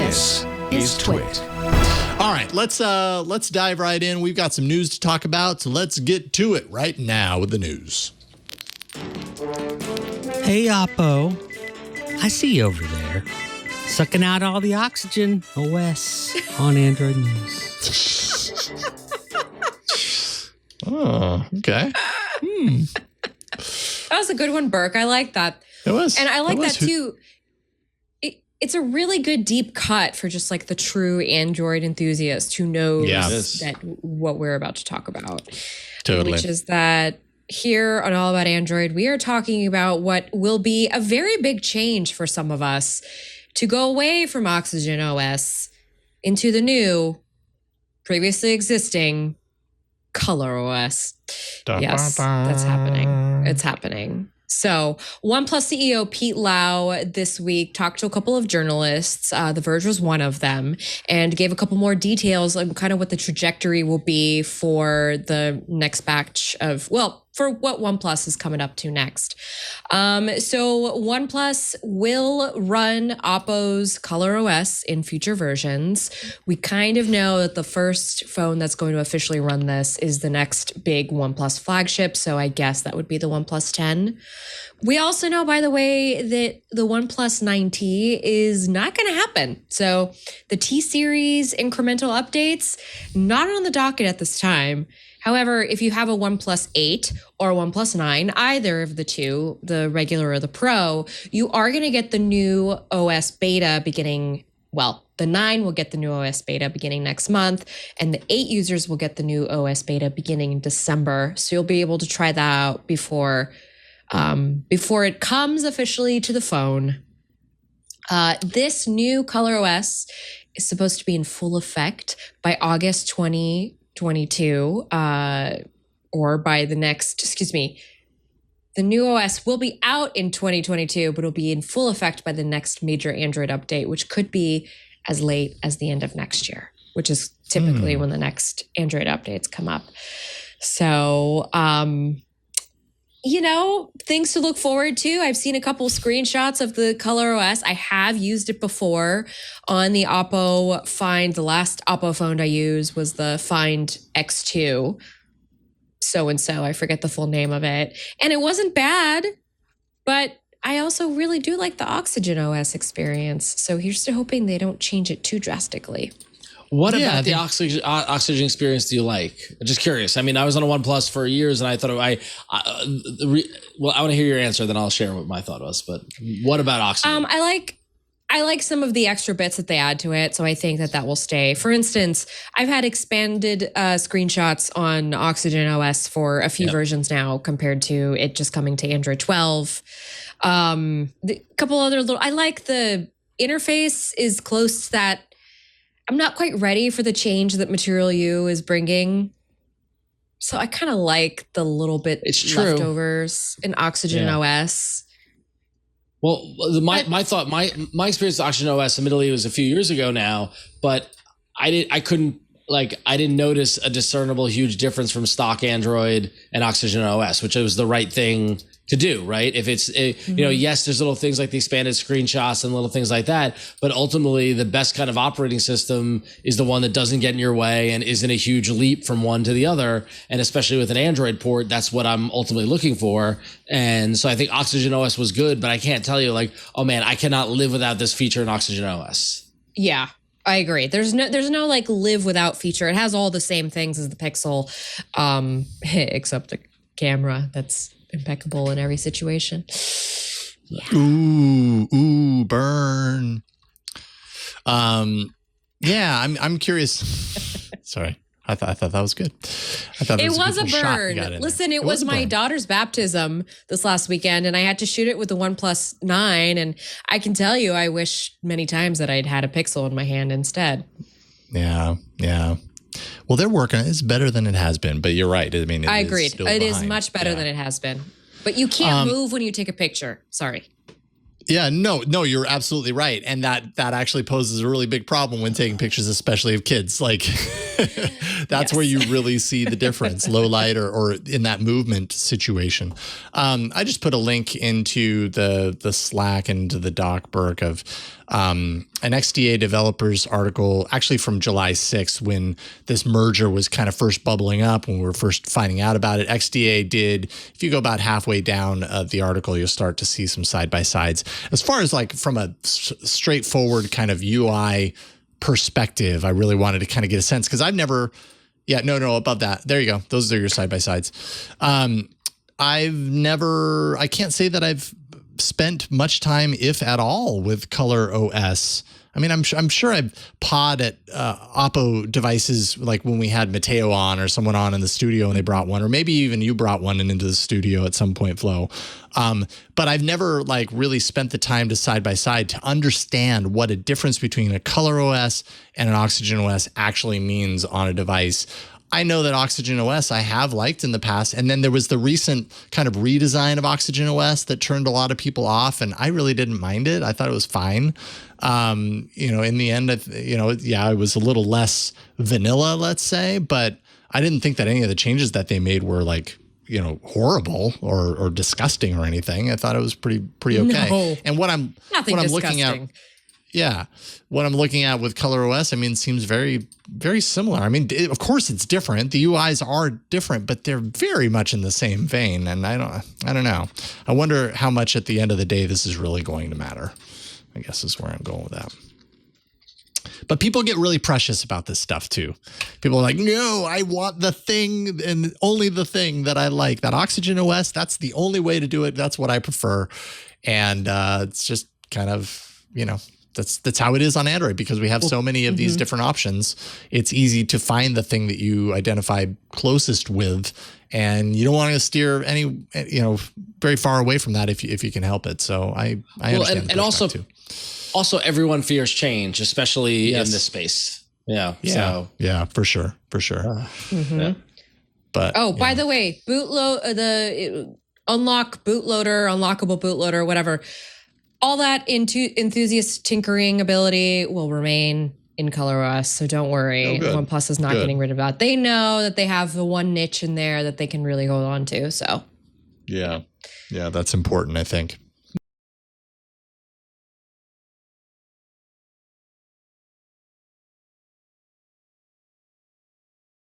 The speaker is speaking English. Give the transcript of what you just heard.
This is TWiT. All right, let's dive right in. We've got some news to talk about, so let's get to it right now with the news. Hey, Oppo. I see you over there, sucking out all the OxygenOS on Android News. Oh, okay. That was a good one, Burke. I like that. It was. And I like that too. It's a really good deep cut for just like the true Android enthusiast who knows that what we're about to talk about. Totally. Which is that here on All About Android, we are talking about what will be a very big change for some of us to go away from OxygenOS into the new, previously existing ColorOS. Yes, that's happening. It's happening. So OnePlus CEO Pete Lau this week talked to a couple of journalists. The Verge was one of them, and gave a couple more details on kind of what the trajectory will be for the next batch of, for what OnePlus is coming up to next. So OnePlus will run Oppo's ColorOS in future versions. We kind of know that the first phone that's going to officially run this is the next big OnePlus flagship. So I guess that would be the OnePlus 10. We also know, by the way, that the OnePlus 9T is not going to happen. So the T-Series incremental updates, not on the docket at this time. However, if you have a OnePlus 8 or a OnePlus 9, either of the two, the regular or the Pro, you are going to get the new OS beta beginning, the 9 will get the new OS beta beginning next month, and the 8 users will get the new OS beta beginning in December. So you'll be able to try that out before it comes officially to the phone. This new ColorOS is supposed to be in full effect by August 2022, or by the new OS will be out in 2022, but it'll be in full effect by the next major Android update, which could be as late as the end of next year, which is typically when the next Android updates come up. So, things to look forward to. I've seen a couple screenshots of the ColorOS. I have used it before on the Oppo Find. The last Oppo phone I used was the Find X2. So-and-so, I forget the full name of it. And it wasn't bad, but I also really do like the OxygenOS experience. So here's to hoping they don't change it too drastically. What about the Oxygen experience do you like? I'm just curious. I mean, I was on a OnePlus for years, and I thought I want to hear your answer, then I'll share what my thought was. But what about Oxygen? I like some of the extra bits that they add to it, so I think that will stay. For instance, I've had expanded screenshots on OxygenOS for a few versions now, compared to it just coming to Android 12. The couple other I like the interface is close to that. I'm not quite ready for the change that Material U is bringing. So I kind of like the little bit leftovers in OxygenOS. Well, my experience with OxygenOS, admittedly, was a few years ago now, but I didn't notice a discernible huge difference from stock Android and OxygenOS, which was the right thing to do, right? If it's, yes, there's little things like the expanded screenshots and little things like that, but ultimately the best kind of operating system is the one that doesn't get in your way and isn't a huge leap from one to the other. And especially with an Android port, that's what I'm ultimately looking for. And so I think OxygenOS was good, but I can't tell you oh man, I cannot live without this feature in OxygenOS. Yeah. I agree. There's no live without feature. It has all the same things as the Pixel, except the camera that's impeccable in every situation. Yeah. Ooh, burn. I'm curious. Sorry. I thought that was good. I thought it was a burn. Listen, it was my daughter's baptism this last weekend, and I had to shoot it with the OnePlus 9. And I can tell you, I wish many times that I'd had a Pixel in my hand instead. Yeah. Well, they're working. It's better than it has been, but you're right. I mean, I agreed. It is much better than it has been. But you can't move when you take a picture. Sorry. Yeah, no, you're absolutely right. And that actually poses a really big problem when taking pictures, especially of kids. Like that's where you really see the difference, low light or in that movement situation. I just put a link into the Slack and to the doc, Burke, of an XDA developers article, actually from July 6th, when this merger was kind of first bubbling up, when we were first finding out about it. XDA did, if you go about halfway down the article, you'll start to see some side-by-sides. As far as like from a straightforward kind of UI perspective, I really wanted to kind of get a sense, because I've never, above that. There you go. Those are your side-by-sides. I can't say that I've spent much time, if at all, with ColorOS. I mean, I'm sure I've pod at Oppo devices, like when we had Matteo on or someone on in the studio and they brought one, or maybe even you brought one into the studio at some point, Flo. But I've never like really spent the time to side by side to understand what a difference between a ColorOS and an OxygenOS actually means on a device. I know that OxygenOS I have liked in the past, and then there was the recent kind of redesign of OxygenOS that turned a lot of people off, and I really didn't mind it. I thought it was fine. In the end, it was a little less vanilla, let's say, but I didn't think that any of the changes that they made were like, horrible or disgusting or anything. I thought it was pretty okay. No, and what I'm looking at. Yeah. What I'm looking at with ColorOS, I mean, seems very, very similar. I mean, of course it's different. The UIs are different, but they're very much in the same vein. And I don't know. I wonder how much at the end of the day this is really going to matter, I guess is where I'm going with that. But people get really precious about this stuff too. People are like, no, I want the thing and only the thing that I like. That OxygenOS, that's the only way to do it. That's what I prefer. And it's just kind of, that's how it is on Android, because we have so many of these different options. It's easy to find the thing that you identify closest with, and you don't want to steer very far away from that if you can help it. So I understand. And also everyone fears change, especially in this space. Yeah. For sure. Mm-hmm. But by the way, the unlockable bootloader, whatever. All that enthusiast tinkering ability will remain in ColorOS, so don't worry. OnePlus is not getting rid of that. They know that they have the one niche in there that they can really hold on to. So, yeah, that's important, I think.